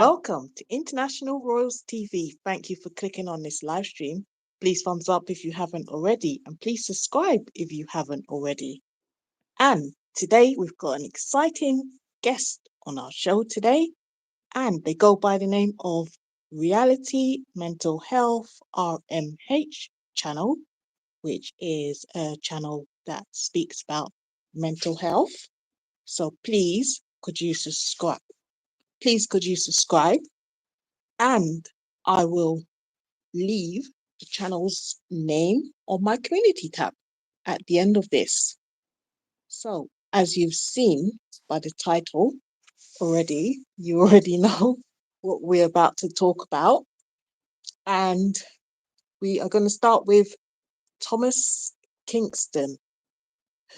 Welcome to International Royals TV. Thank you for clicking on this live stream. Please thumbs up if you haven't already, and please subscribe if you haven't already. And today we've got an exciting guest on our show today, and they go by the name of Reality Mental Health RMH channel, which is a channel that speaks about mental health. So please, could you subscribe? Please, could you subscribe? And I will leave the channel's name on my community tab at the end of this. So, as you've seen by the title already, you already know what we're about to talk about. And we are going to start with Thomas Kingston.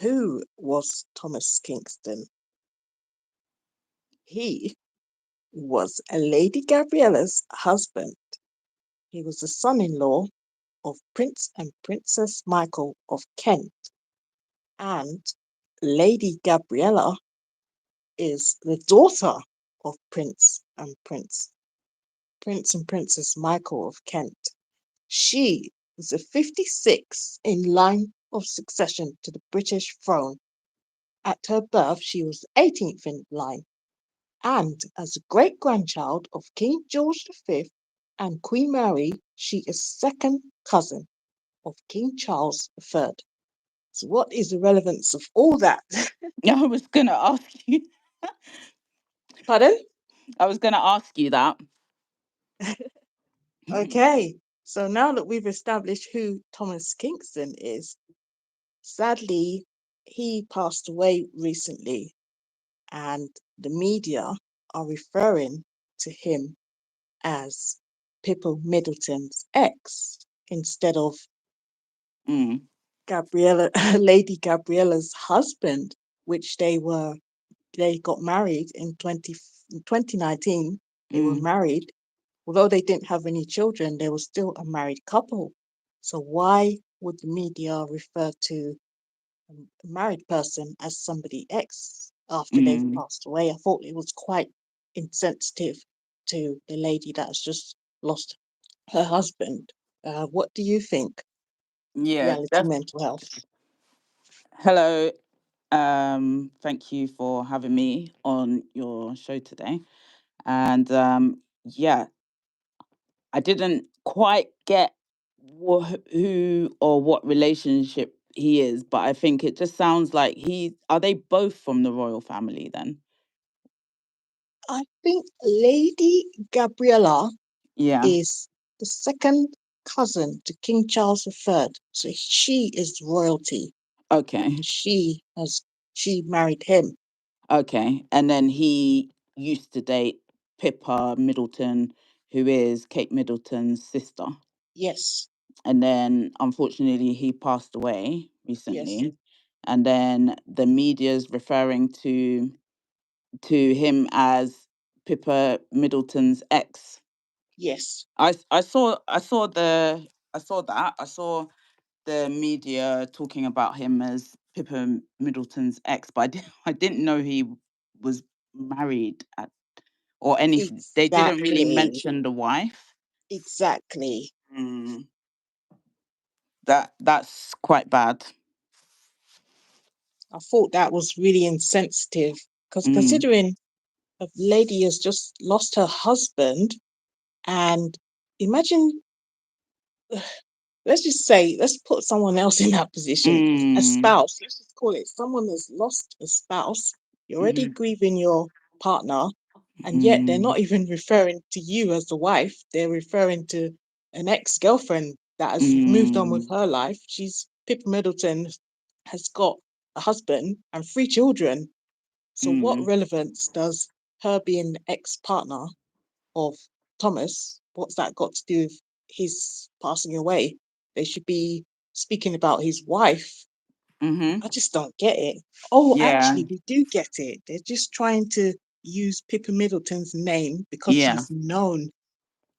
Who was Thomas Kingston? He was a Lady Gabriella's husband. He was the son-in-law of Prince and Princess Michael of Kent, and Lady Gabriella is the daughter of Prince and Princess Michael of Kent. She was the 56th in line of succession to the British throne. At her birth, she was the 18th in line, and as a great-grandchild of King George V and Queen Mary, she is second cousin of King Charles III. So what is the relevance of all that? I was going to ask you. Pardon? I was going to ask you that. Okay, so now that we've established who Thomas Kingston is, sadly, he passed away recently, and the media are referring to him as Pippa Middleton's ex instead of Mm. Lady Gabriella's husband, which they got married in 2019. They were married. Although they didn't have any children, they were still a married couple. So why would the media refer to a married person as somebody ex after they've Mm. passed away? I thought it was quite insensitive to the lady that has just lost her husband. What do you think? Yeah. Reality Mental Health. Hello. Thank you for having me on your show today. And yeah, I didn't quite get who or what relationship he is, but I think it just sounds like are they both from the royal family then? I think Lady Gabriella Yeah. is the second cousin to King Charles III. So she is royalty. Okay. She married him. Okay. And then he used to date Pippa Middleton, who is Kate Middleton's sister. Yes. And then unfortunately he passed away Yes. recently. And then the media's referring to him as Pippa Middleton's ex. Yes. I saw that. I saw the media talking about him as Pippa Middleton's ex, but I didn't know he was married or anything. They didn't really Exactly. mention the wife. Exactly. Mm, that's quite bad. I thought that was really insensitive because Mm, considering a lady has just lost her husband, and imagine, let's put someone else in that position, a mm, spouse. Let's just call it someone that's lost a spouse. You're already mm, grieving your partner, and yet they're mm, not even referring to you as the wife. They're referring to an ex-girlfriend that has moved on with mm, her life. Pippa Middleton has got a husband and 3 children. So what mm, relevance does her being the ex-partner of Thomas, what's that got to do with his passing away? They should be speaking about his wife. mm-hmm. I just don't get it. Oh, Yeah, actually, we do get it. They're just trying to use Pippa Middleton's name because yeah, she's known.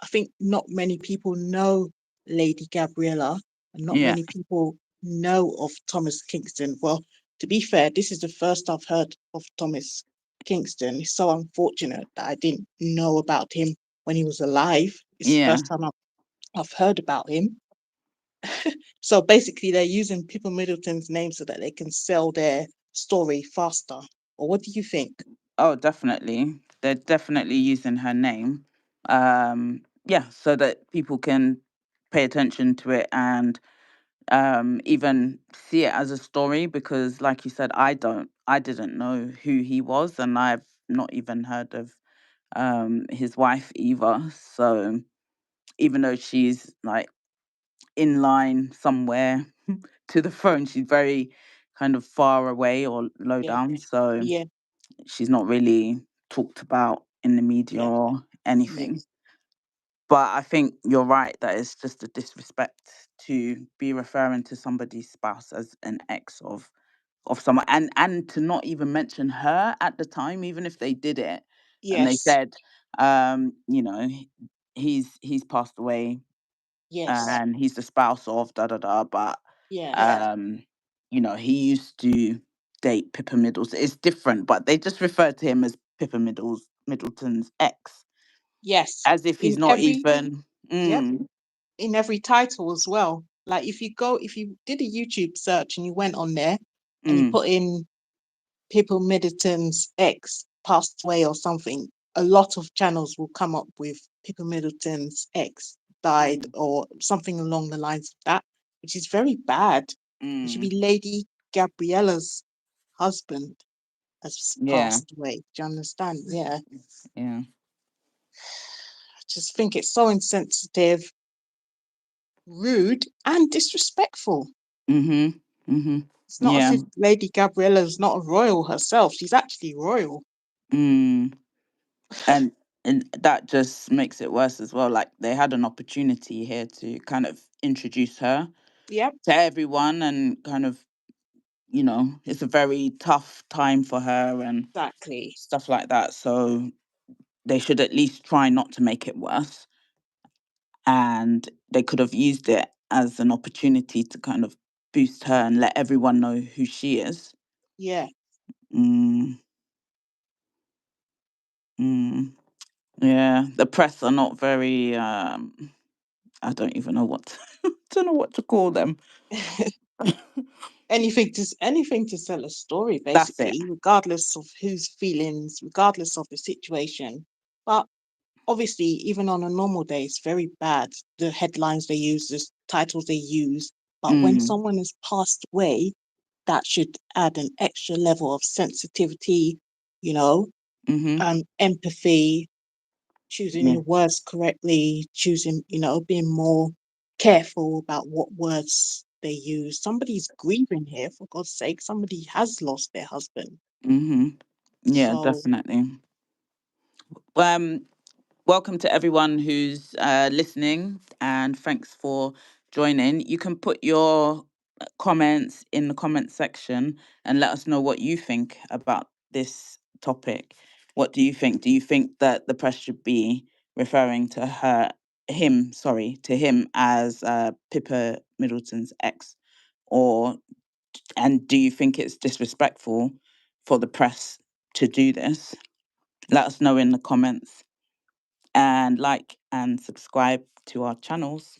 I think not many people know Lady Gabriella, and not yeah. many people know of Thomas Kingston. Well, to be fair, this is the first I've heard of Thomas Kingston. It's so unfortunate that I didn't know about him when he was alive. It's the Yeah. first time I've heard about him. So basically, they're using Pippa Middleton's name so that they can sell their story faster. Or what do you think? Oh, definitely. They're definitely using her name. Yeah, so that people can pay attention to it and even see it as a story because like you said, I didn't know who he was and I've not even heard of his wife either. So even though she's like in line somewhere to the throne, she's very kind of far away or low Yeah, down. So yeah, she's not really talked about in the media yeah, or yeah, anything. But I think you're right that it's just a disrespect to be referring to somebody's spouse as an ex of someone and to not even mention her at the time, even if they did it and they yes, said, you know, he's passed away yes, and he's the spouse of da da da, but yeah, um, he used to date Pippa Middleton. It's different, but they just refer to him as Middleton's ex, yes. as if he's In not every, even. yep, Mm, in every title as well. Like if you did a YouTube search and you went on there and you mm, put in Pippa Middleton's ex passed away or something, a lot of channels will come up with Pippa Middleton's ex died mm, or something along the lines of that, which is very bad. It should mm, be Lady Gabriella's husband has yeah, passed away. Do you understand? Yeah. yeah. I just think it's so insensitive, rude, and disrespectful. Mhm, mhm. It's not as Yeah. if Lady Gabriella's not a royal herself. She's actually royal. Mm. And and that just makes it worse as well. Like they had an opportunity here to kind of introduce her Yep, to everyone and kind of, it's a very tough time for her and exactly. stuff like that. So they should at least try not to make it worse. And they could have used it as an opportunity to kind of boost her and let everyone know who she is. Yeah. Mm, mm. Yeah, the press are not very. I don't even know what don't know what to call them. Anything to sell a story, That's it. basically, regardless of whose feelings, regardless of the situation. But obviously, even on a normal day, it's very bad. The headlines they use, the titles they use. But when Mm, someone has passed away, that should add an extra level of sensitivity, you know, mhm. empathy, choosing Yeah. your words correctly, choosing, being more careful about what words they use. Somebody's grieving here, for God's sake. Somebody has lost their husband. Mhm. Yeah, So, definitely. Um, Welcome to everyone who's listening, and thanks for joining. You can put your comments in the comment section and let us know what you think about this topic. What do you think? Do you think that the press should be referring to to him as Pippa Middleton's ex, or and do you think it's disrespectful for the press to do this? Let us know in the comments and like and subscribe to our channels.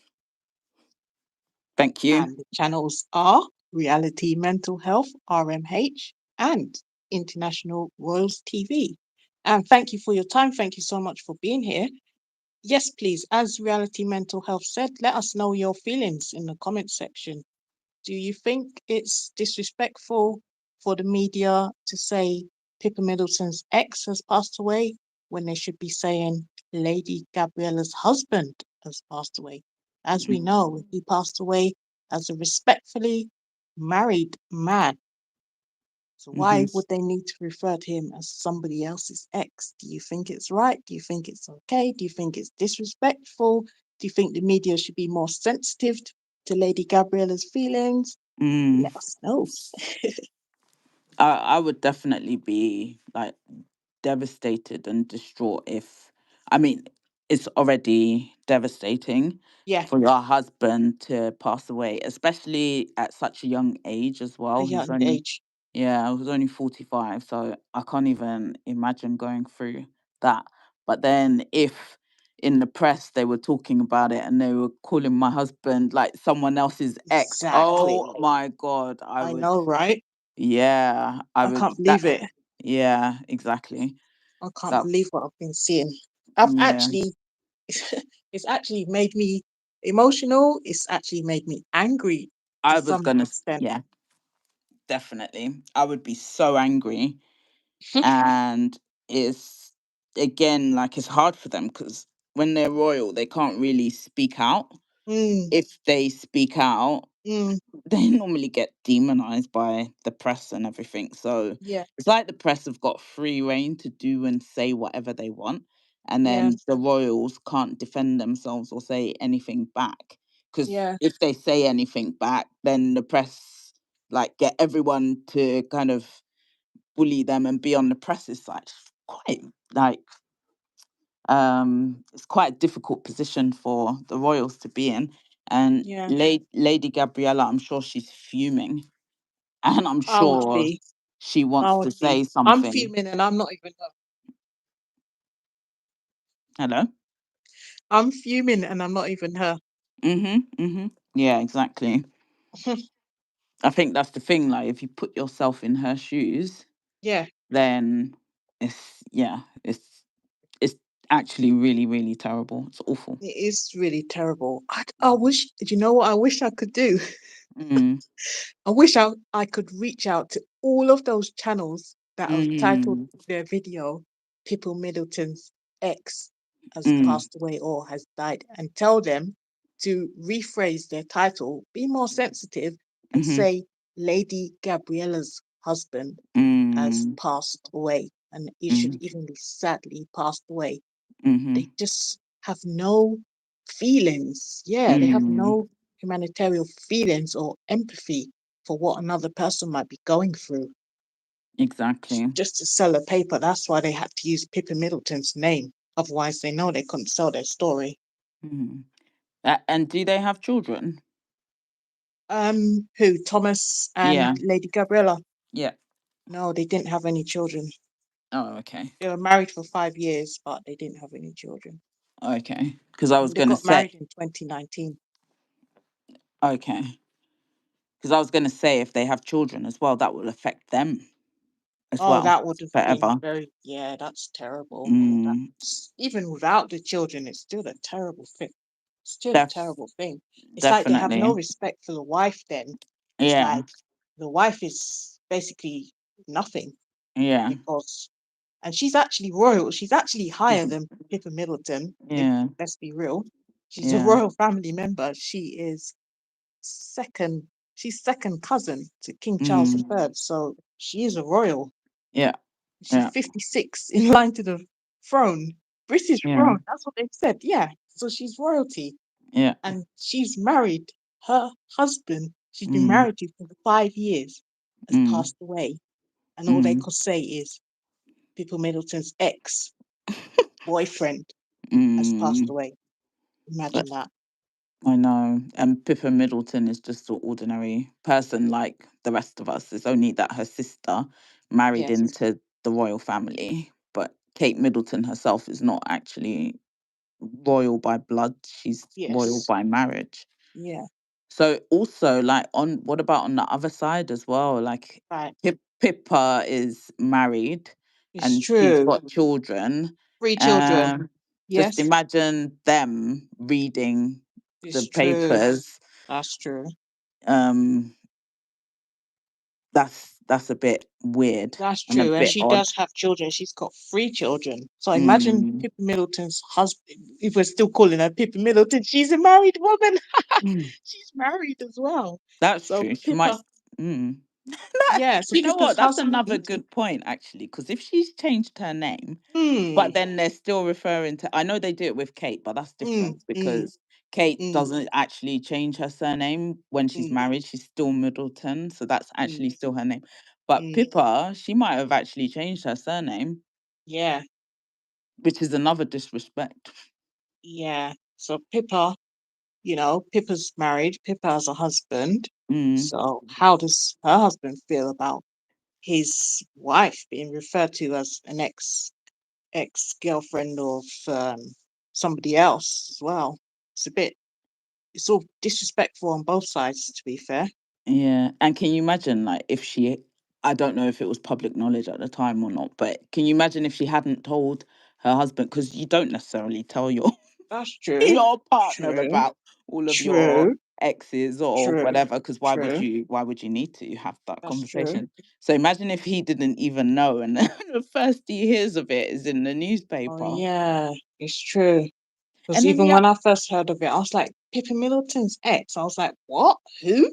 Thank you. and the channels are Reality Mental Health, RMH, and International Royals TV. And thank you for your time. Thank you so much for being here. Yes, please, as Reality Mental Health said, let us know your feelings in the comment section. Do you think it's disrespectful for the media to say Pippa Middleton's ex has passed away when they should be saying Lady Gabriella's husband has passed away? As we know, he passed away as a respectfully married man. So Mm-hmm. why would they need to refer to him as somebody else's ex? Do you think it's right? Do you think it's okay? Do you think it's disrespectful? Do you think the media should be more sensitive to Lady Gabriella's feelings? Mm. Let us know. I would definitely be like devastated and distraught if, I mean, it's already devastating Yeah, for your husband to pass away, especially at such a young age as a well. He's young only age. Yeah, I was only 45, so I can't even imagine going through that. But then if in the press they were talking about it and they were calling my husband like someone else's ex, oh Exactly. my God, I I would, know, right? yeah, I I would, can't that, believe it. yeah, exactly. I can't That, believe what I've been seeing. I've yeah, actually, it's actually made me emotional. It's actually made me angry to I was some gonna, extent. yeah, definitely. I would be so angry. And it's, again, like it's hard for them because when they're royal, they can't really speak out. Mm, If they speak out, mm, they normally get demonized by the press and everything. So yeah, it's like the press have got free reign to do and say whatever they want. And yeah, then the royals can't defend themselves or say anything back. Because yeah, if they say anything back, then the press like get everyone to kind of bully them and be on the press's side. Quite like it's quite a difficult position for the royals to be in. And yeah. Lady Gabriella, I'm sure she's fuming, and I'm I would sure be. she I wants to would be. say I'm something. fuming and I'm not even her. Hello. I'm fuming and I'm not even her. Yeah, exactly. I think that's the thing. Like, if you put yourself in her shoes, Yeah, then it's, yeah, it's actually really, really terrible. It's awful. it is really terrible. I wish, do you know what I wish I could do? Mm, I wish I could reach out to all of those channels that have titled mm, their video People Middleton's ex has mm, passed away or has died and tell them to rephrase their title, be more sensitive, and mm-hmm, say Lady Gabriella's husband has mm, passed away. And it should mm, even be sadly passed away. mm-hmm, They just have no feelings. Yeah, they have mm, no humanitarian feelings or empathy for what another person might be going through exactly. just to sell a paper. That's why they had to use Pippa Middleton's name. Otherwise, they know they couldn't sell their story. Mm. And do they have children? Who? Thomas and Yeah, Lady Gabriella? yeah. No, they didn't have any children. Oh, okay, They were married for 5 years, but they didn't have any children. okay. Because I was They gonna got say, married in 2019. okay, because I was gonna say if they have children as well, that will affect them as Oh, well that would have been forever. very, yeah, that's terrible. Mm, That's even without the children, it's still a terrible thing. Still a def- terrible thing. It's like they have no definitely. respect for the wife then. It's Yeah, like the wife is basically nothing yeah, because, and she's actually royal. She's actually higher than Pippa Middleton, if yeah, let's be real. She's a yeah. royal family member. Second, she's second cousin to King Charles Mm, III. So she is a royal. yeah, She's yeah, 56 in line to the throne, British yeah, throne. That's what they've said. Yeah. So she's royalty. yeah. And she's married. Her husband, she's been Mm, married to for 5 years, has mm, passed away. And all they mm. could say is People Middleton's ex boyfriend has passed Mm. away. Imagine that. I know. And Pippa Middleton is just an ordinary person like the rest of us. It's only that her sister married Yes. into the royal family. But Kate Middleton herself is not actually royal by blood. She's royal Yes. by marriage. Yeah. So also like on what about on the other side as well? Like Right. Pippa is married It's and she's true. got children. 3 children. Um just Yes. imagine them reading the It's true. papers. That's true. um that's a bit weird That's and a true. And bit she odd. does have children. She's got 3 children. So imagine Mm. Pippa Middleton's husband, if we're still calling her Pippa Middleton, she's a married woman. Mm. She's married as well. That's So true. She might. Pippa, Mm. yeah, so You know Pippa's what? That's husband, another good point, actually, because if she's changed her name, but mm, then they're still referring to. I know they do it with Kate, but that's mm, different mm, because Kate mm, doesn't actually change her surname when she's mm, married. She's still Middleton, so that's mm, actually still her name. But mm, Pippa, she might have actually changed her surname, yeah, which is another disrespect. yeah. So Pippa, Pippa's married. Pippa has a husband. Mm. So how does her husband feel about his wife being referred to as an ex-girlfriend of somebody else as well. It's a bit, it's all disrespectful on both sides, to be fair. Yeah. And can you imagine, like, if she, I don't know if it was public knowledge at the time or not, but can you imagine if she hadn't told her husband? Because you don't necessarily tell your That's true. your partner True. about all of your True. exes or True. whatever. Because True. why would you need to have that That's true. conversation? So imagine if he didn't even know, and then the first he hears of it is in the Oh newspaper. yeah, it's true. Because And then even yeah, when I first heard of it, I was like, Pippa Middleton's ex. I was like, what? Who?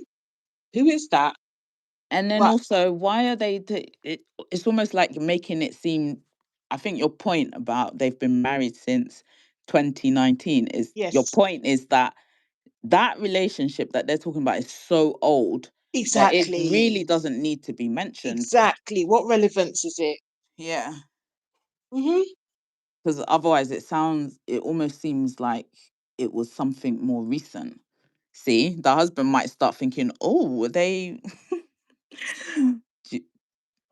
Who is that? and then But also, why are they? It's almost like making it seem. I think your point about they've been married since 2019 is your yes, point is that that relationship that they're talking about is so old that it exactly. really doesn't need to be mentioned. Exactly. What relevance is it? Yeah, Hmm. because otherwise it almost seems like it was something more recent. See, the husband might start thinking, oh, were they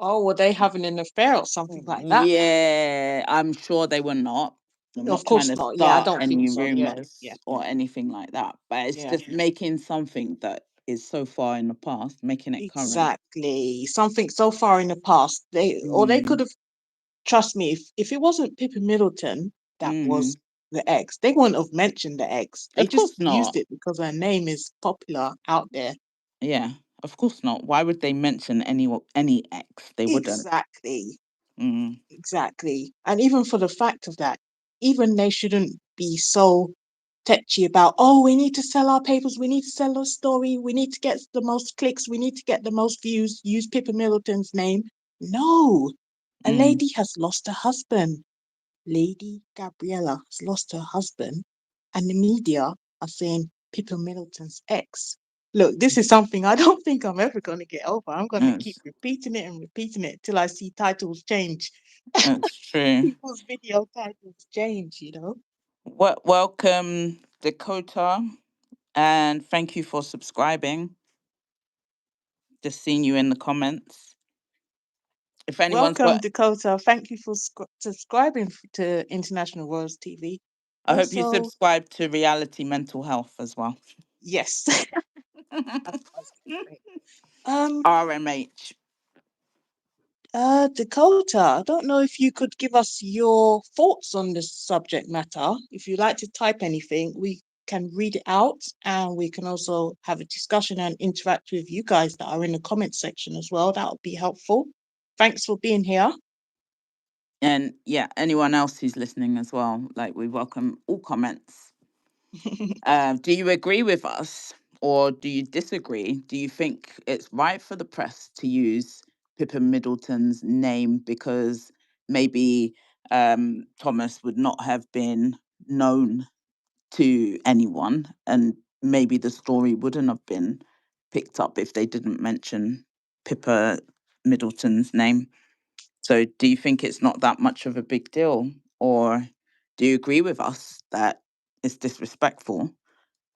Oh, were they having an affair or something like that? Yeah, I'm sure they were not. I'm Of not trying course to not. Yeah, I start don't think any so. Yeah, yeah, rumors or anything like that, but it's yeah. just making something that is so far in the past, making it current. Exactly. Something so far in the past. They could Mm. have, trust me, if it wasn't Pippa Middleton that was Mm. the ex, they wouldn't have mentioned the ex. They Of just course used not. it because her name is popular out there. Yeah, of course not. Why would they mention any ex? They wouldn't. Exactly. Mm. Exactly. And even for the fact of that, even they shouldn't be so tetchy about, oh, we need to sell our papers, we need to sell our story, we need to get the most clicks, we need to get the most views, use Pippa Middleton's name. No, a Mm. lady has lost her husband. Lady Gabriella has lost her husband, and the media are saying Pippa Middleton's ex. Look, this is something I don't think I'm ever going to get over. I'm going to keep It's repeating it and repeating it till I see titles change. it's true. People's video titles change, you know. Welcome, Dakota, and thank you for subscribing. Just seeing you in the comments. If anyone's Welcome, got, Dakota. Thank you for subscribing to International Royals TV. I hope you Also, subscribe to Reality Mental Health as well. yes, I was gonna say. Um, RMH. Dakota, I don't know if you could give us your thoughts on this subject matter. If you like to type anything, we can read it out and we can also have a discussion and interact with you guys that are in the comment section as well. That would be helpful. Thanks for being here. And yeah, anyone else who's listening as well, like we welcome all comments. Do you agree with us or do you disagree? Do you think it's right for the press to use Pippa Middleton's name because maybe Thomas would not have been known to anyone and maybe the story wouldn't have been picked up if they didn't mention Pippa Middleton's name? So do you think it's not that much of a big deal? Or do you agree with us that it's disrespectful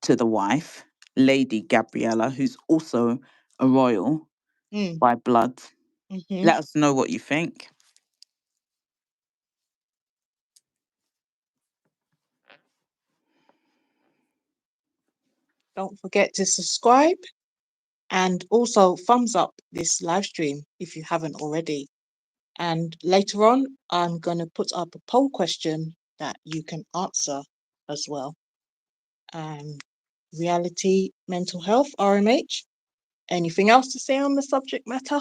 to the wife, Lady Gabriella, who's also a royal Mm, by blood? mhm. Let us know what you think. Don't forget to subscribe and also thumbs up this live stream if you haven't already. And later on, I'm going to put up a poll question that you can answer as well. Reality mental health, RMH. Anything else to say on the subject matter?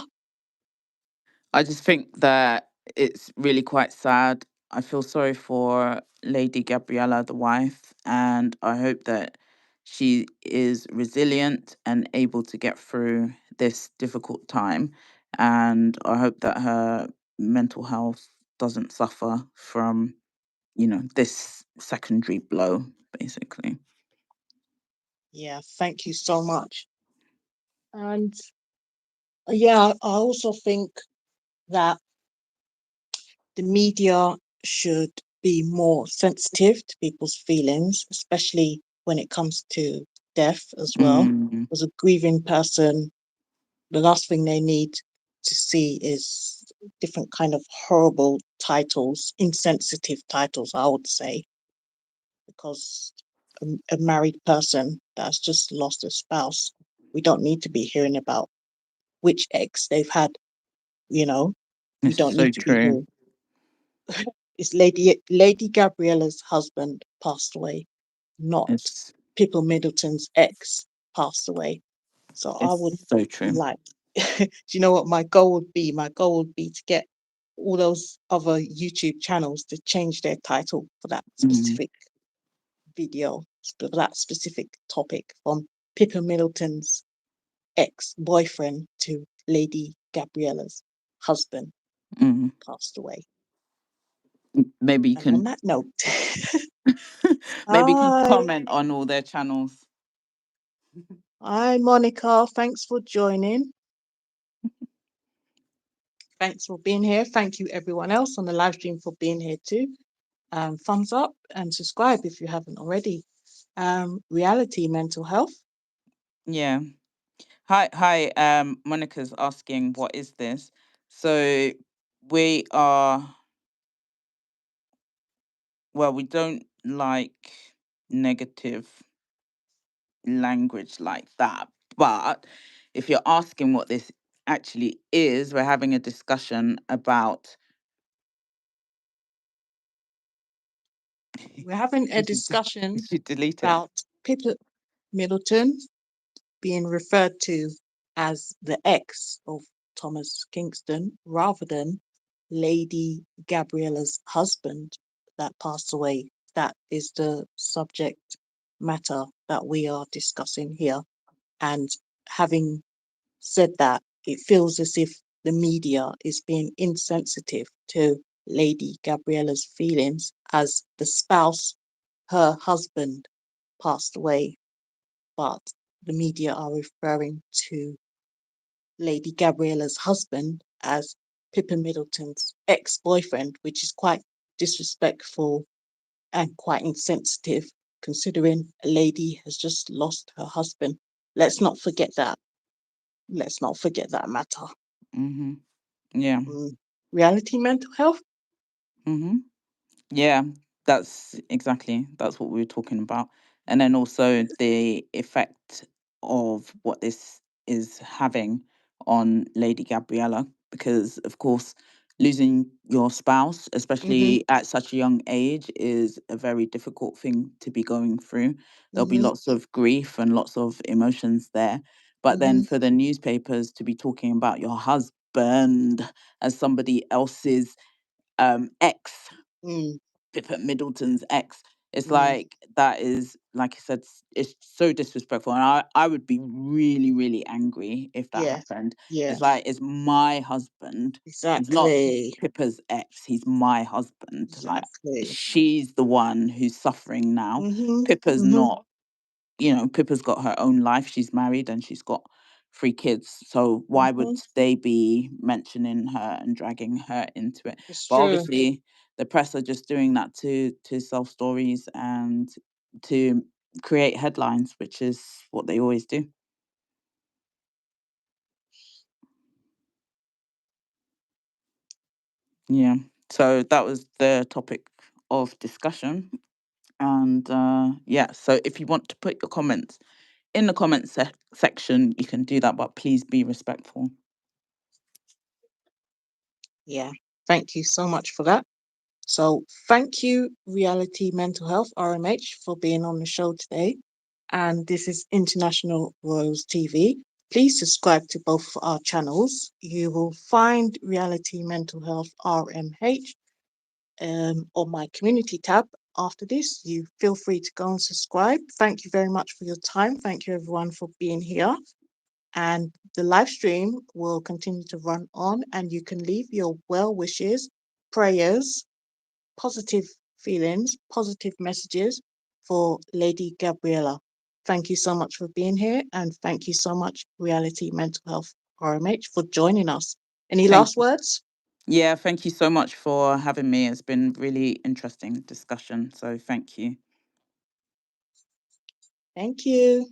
I just think that it's really quite sad. I feel sorry for Lady Gabriella, the wife, and I hope that she is resilient and able to get through this difficult time. And I hope that her mental health doesn't suffer from, this secondary blow, basically. Yeah, thank you so much. And yeah, I also think that the media should be more sensitive to people's feelings, especially when it comes to death as well. Mm, As a grieving person, the last thing they need to see is different kind of horrible titles, insensitive titles, I would say, because a married person that's just lost a spouse, we don't need to be hearing about which ex they've had, you know. We It's don't so need to be true. hearing. It's Lady Gabriella's husband passed away, not It's Pippa Middleton's ex passed away. So I would it's so true. like, do you know what my goal would be? My goal would be to get all those other YouTube channels to change their title for that Mm, specific video, for that specific topic, from Pippa Middleton's ex-boyfriend to Lady Gabriella's husband mm. passed away. Maybe you And on can that note, maybe you can hi, comment on all their channels. hi, Monica. Thanks for joining. Thanks for being here. Thank you, everyone else on the live stream, for being here too. Thumbs up and subscribe if you haven't already. Reality mental health. Yeah. Hi. Monica's asking, what is this? So we are, well, we don't like negative language like that. But if you're asking what this actually is, we're having a discussion about. We're having a Did discussion you delete it? about Pippa Middleton being referred to as the ex of Thomas Kingston rather than Lady Gabriella's husband that passed away. That is the subject matter that we are discussing here. And having said that, it feels as if the media is being insensitive to Lady Gabriella's feelings as the spouse, her husband, passed away, but the media are referring to Lady Gabriella's husband as Pippa Middleton's ex-boyfriend, which is quite disrespectful and quite insensitive, considering a lady has just lost her husband. Let's not forget that. Let's not forget that matter. Mm-hmm. Yeah. Mm. Reality mental health. Mm-hmm. Yeah, that's what we were talking about. And then also the effect of what this is having on Lady Gabriella, because of course losing your spouse, Mm-hmm. especially at such a young age, is a very difficult thing to be going through. There'll be Mm-hmm. lots of grief and lots of emotions there. But then Mm-hmm. for the newspapers to be talking about your husband as somebody else's ex, Mm. Pippa Middleton's ex. It's Mm. like that is, like I said, it's so disrespectful, and I would be really really angry if that Yeah. happened. Yeah. It's like it's my husband. He's not Exactly. Pippa's ex. He's my husband. Like Exactly. she's the one who's suffering now. Mm-hmm. Pippa's Mm-hmm. not. Pippa's got her own life. She's married and she's got 3 kids. So why would Mm-hmm. they be mentioning her and dragging her into it? It's But true. obviously, the press are just doing that to sell stories and to create headlines, which is what they always do. Yeah. So that was the topic of discussion. And yeah, so if you want to put your comments in the section, you can do that, but please be respectful. Yeah. Thank you so much for that. So thank you, Reality Mental Health, RMH, for being on the show today. And this is International Royals TV. Please subscribe to both our channels. You will find Reality Mental Health RMH on my community tab. After this, you feel free to go and subscribe. Thank you very much for your time. Thank you, everyone, for being here. And the live stream will continue to run on, and you can leave your well wishes, prayers, positive feelings, positive messages for Lady Gabriella. Thank you so much for being here, and thank you so much, Reality Mental Health RMH, for joining us. Any Thank last you. words? Yeah, thank you so much for having me. It's been really interesting discussion. So thank you. Thank you.